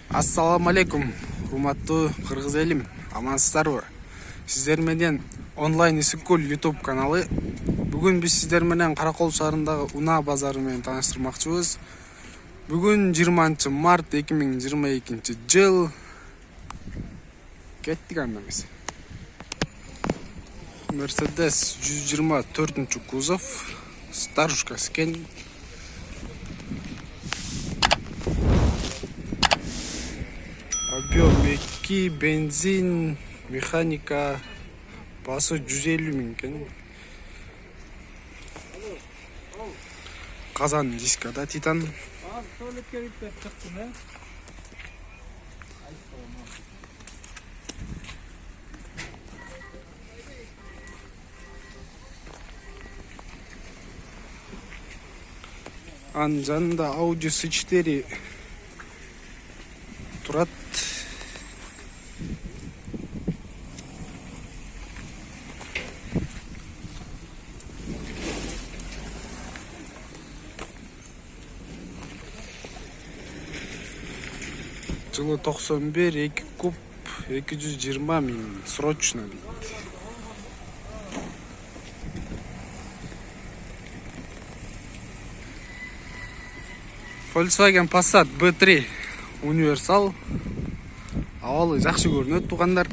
Ассаламу алейкум, урматтуу кыргыз элим, амансыздарбы? Сиздер менен онлайн Исыккөл YouTube каналы. Бүгүн биз сиздер менен Каракол шаарындагы унаа базары менен тааныштырмакчыбыз. Бүгүн 20 март 2022 жыл. Кеттик анда эмес. Mercedes 124 кузов, старушка скен. Объем 2, бензин, механика, басы 150 миң экен. Казан дискада титан. Анын жанында Audi S4 турат. Жылы 91, 2 куб, 220 миң, срочно дейт. Volkswagen Passat B3 универсал. Абалы жакшы көрүнөт туугандар.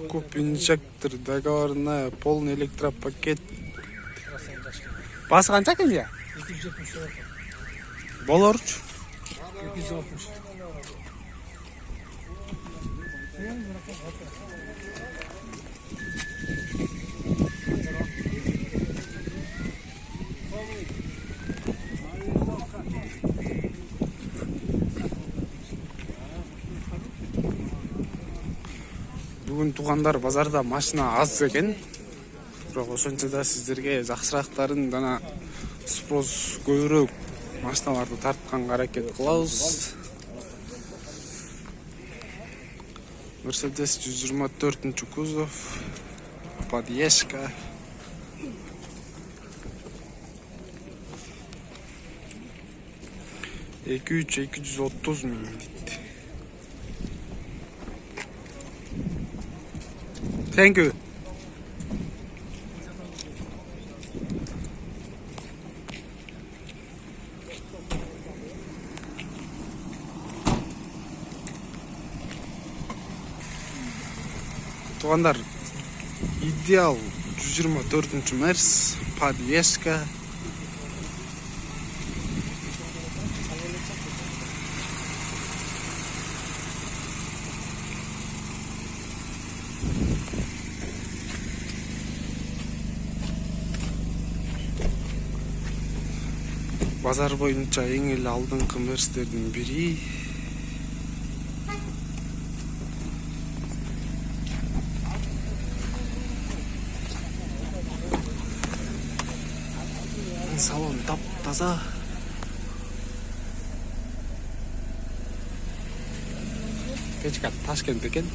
Куб инжектор, договорная, полный электропакет. Басы канча экен я? 270 болорчу. 260. Бүгүн туугандар базарда машина аз экен. Бирок ошончо да сиздерге жакшырактарын жана спрос көбүрөөк машиналарды тартканга аракет кылабыз. Mercedes 124 кузов, подъездка. Эки 230 миң дейт. Thank you. Туугандар, идеал 124 Мерс, подъездка. Базар боюнча эң эле алдыңкы мерстердин бири. Салон тап-таза. Кечка Ташкент экен.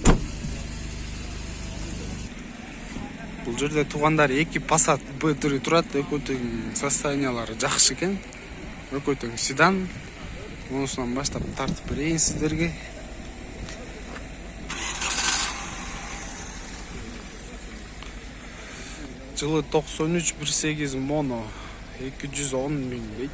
Бул жерде туугандар 2 Passat B3 турат, экөөтүн состояниялары жакшы экен. Экөөтүн седан. Мунусунан баштап тартып берейин сиздерге. Жылы 93 1.8 моно 210 миң дейт.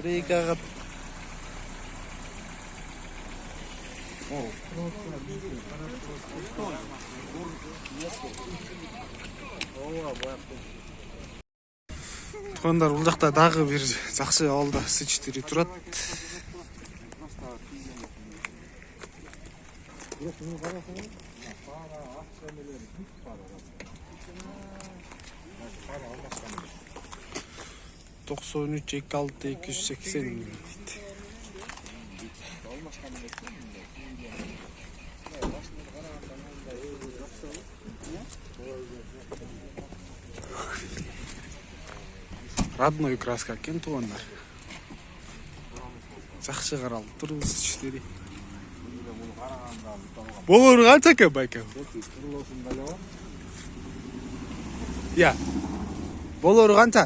Рейкаға Туғандар, бұл жақта дағы бір жақсы алда С4 тұрат. Тоқсан үч, 26, 280. Родной краска кен туғандар. Жақсы қаралып тұр бұл С4. Болыр қанша кен байка? Я. Болыр қанша?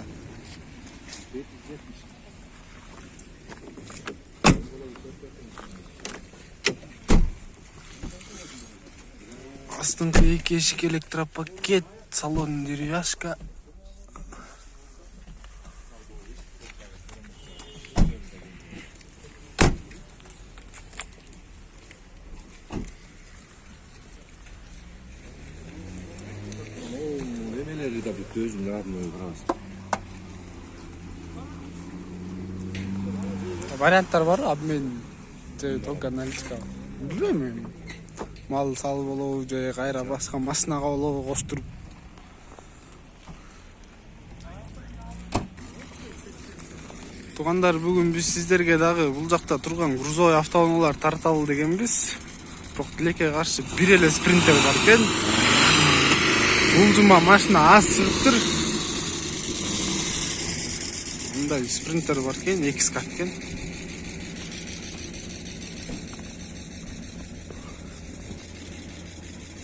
Астыңғы екі ешік электропакет, салон деревяшка. Варианттар бар, обмен только аналитика. Білмеймін. Мал сал болу, же қайра басқа машинаға болу қоштырып. Туғандар, бүгін біз сіздерге дағы бұл жақта тұрған грузовой автоунаалар тарталы дегенбіз. Бірақ тилекке қарсы бір еле спринтер бар кен. Бұл жұма машина аз шығып тұр. Мұндай спринтер бар кен, 2 кат кен.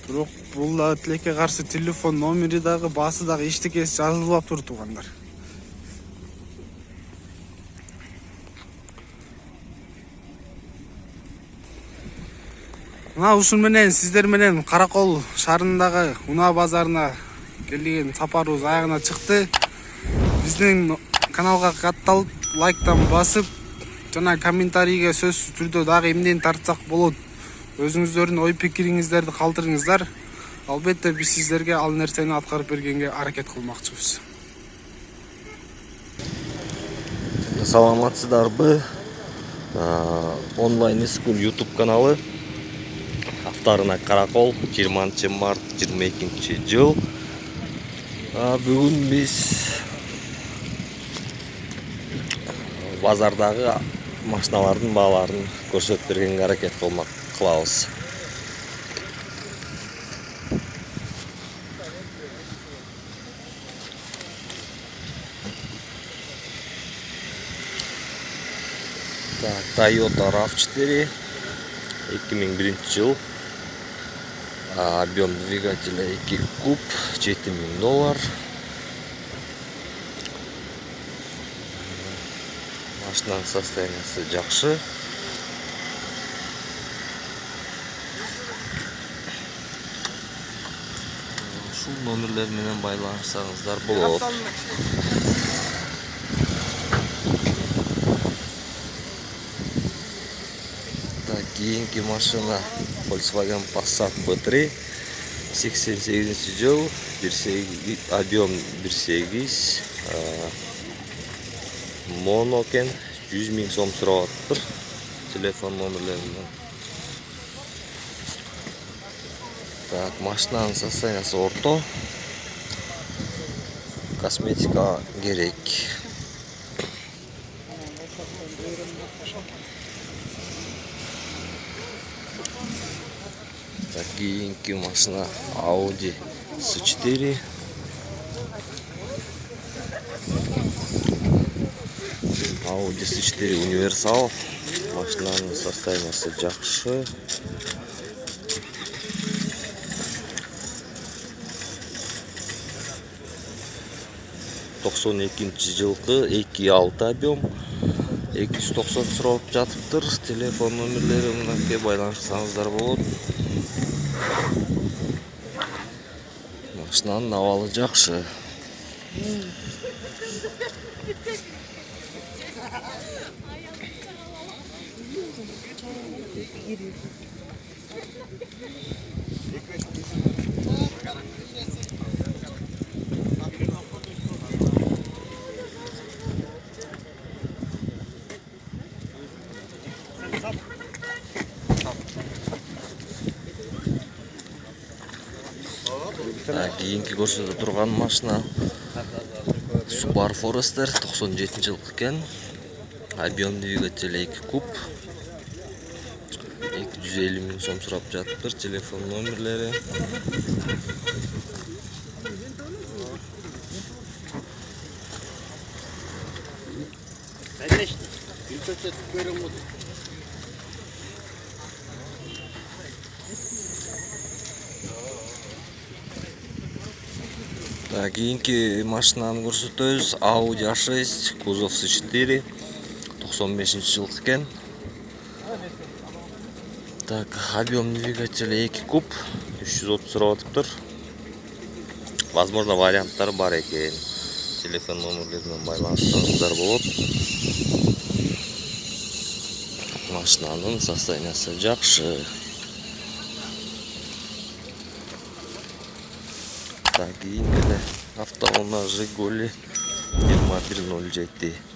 Бірақ бұл тилекке қарсы телефон номері дағы, басы дағы ештекесі жазылып тұр туғандар. Мына ушун менен сиздер менен Каракол шаарындагы унаа базарына келген сапарыбыз аягына чыкты. Биздин каналга катталып, лайктан басып, жана комментарийге сөзсүз түрдө дагы эмнени тартсак болот. Өзүңүздөрдүн ой пикириңиздерди калтырыңыздар. Албетте биз сиздерге ал нерсени аткарып бергенге аракет кылмакчыбыз. Саламатсыздарбы? Онлайн скул YouTube каналы. Авторына Каракол, 20 март 22 жыл. Бүгүн биз базардагы машиналардын бааларын көрсөтүп бергенге аракет кылабыз. Toyota RAV4 2001 жыл. Объем двигателя 2 куб, $7000. Машинаның состояниясы жакшы. Ушул номерлер менен байланышсаңыздар болот. Кийинки машина Volkswagen Passat B3 88 жыл, объем 1.8, моно кен, 100 000 сом сурап атыптыр. Телефон номерлеринен. Так, машинанын состояниясы орто. Косметика керек. Кийинки машина Audi S4. Audi S4 универсал. Машинанын состояниясы жакшы. Токсон экинчи жылкы 2.6 объем. 290 сурап жатыптыр. Телефон номерлери мынакей байланышсаңыздар болот. Машинанын абалы жакшы. Кийинки көрсөтө турган машина Subaru Forester 97-жылкы экен. Объем двигатель 2 куб. 250 миң сом сурап жатыптыр. Телефон номерлери. Кийинки машинаны көрсөтөбүз. Audi A6, кузов C4, 95-жылкы экен. Так, объем двигателя 2 куб, 330 сурап атыптыр. Возможно, варианттар бар экен. Телефон номерлеринен байланышсаңыздар болот. Машинанын состояниясы жакшы. Так, кийинки автоунаа Жигули 2107.